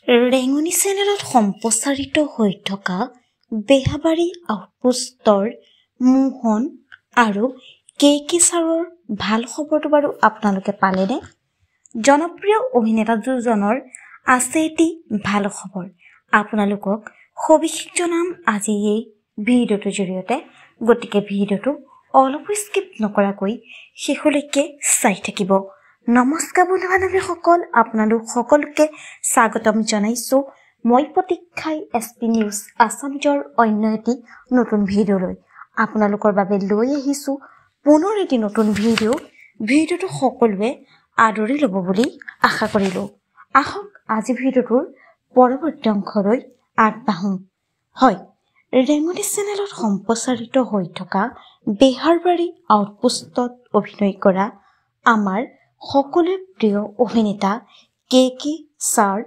ৰেঙনি চেনেলত সম্প্ৰচাৰিত হৈ থকা বেহাবাৰী আউটপোষ্টৰ মোহন আৰু কে ছাৰৰ ভাল খবৰটো বাৰু আপোনালোকে পালেনে? জনপ্ৰিয় অভিনেতা দুজনৰ আছে এটি ভাল খবৰ। আপোনালোকক সবিশেষ জনাম আজি এই ভিডিঅ'টোৰ জৰিয়তে। গতিকে ভিডিঅ'টো অলপ স্কিপ নকৰাকৈ শেষলৈকে চাই থাকিব। নমস্কাৰ বন্ধু বান্ধৱীসকল, আপোনালোক সকলোকে স্বাগতম জনাইছোঁ মই প্ৰতীক্ষাই SP নিউজ আছামিজৰ অন্য এটি নতুন ভিডিঅ'লৈ আপোনালোকৰ বাবে লৈ আহিছোঁ পুনৰ এটি নতুন ভিডিঅ'টো সকলোৱে আদৰি ল'ব বুলি আশা কৰিলোঁ। আহক আজি ভিডিঅ'টোৰ পৰৱৰ্তী অংশলৈ আগবাঢ়োঁ। হয়, ৰেঙনি চেনেলত সম্প্ৰচাৰিত হৈ থকা বেহাৰবাৰী আউটপোষ্টত অভিনয় কৰা আমাৰ সকলোৰে প্ৰিয় অভিনেতা কে ছাৰ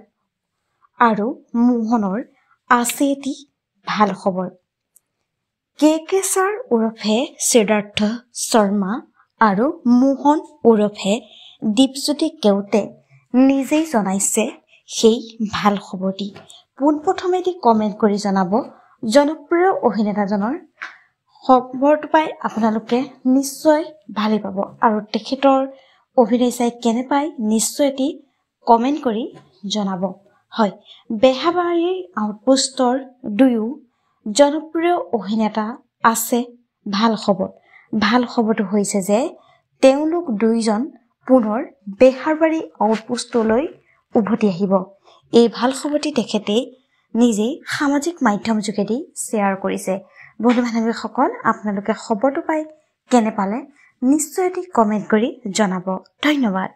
আৰু মোহনৰ আছে এটি ভাল খবৰ। কে ছাৰ ওৰফে সিদ্ধাৰ্থ শৰ্মা আৰু মোহন ওৰফে দীপজ্যোতি কেওটে নিজেই জনাইছে সেই ভাল খবৰটি। পোনপ্ৰথমেদি কমেণ্ট কৰি জনাব জনপ্ৰিয় অভিনেতাজনৰ খবৰটো পাই আপোনালোকে নিশ্চয় ভালেই পাব আৰু তেখেতৰ অভিনয় চাই কেনে পায় নিশ্চয় এটি কমেণ্ট কৰি জনাব। হয়, বেহাবাৰীৰ আউটপোষ্টৰ দুয়ো জনপ্ৰিয় অভিনেতা আছে ভাল খবৰ। ভাল খবৰটো হৈছে যে তেওঁলোক দুইজন পুনৰ বেহাৰবাৰী আউটপোষ্টলৈ উভতি আহিব। এই ভাল খবৰটি তেখেতে নিজেই সামাজিক মাধ্যম যোগেদি শ্বেয়াৰ কৰিছে। বন্ধু বান্ধৱীসকল, আপোনালোকে খবৰটো পাই কেনে পালে নিশ্চয় এটি কমেণ্ট কৰি জনাব। ধন্যবাদ।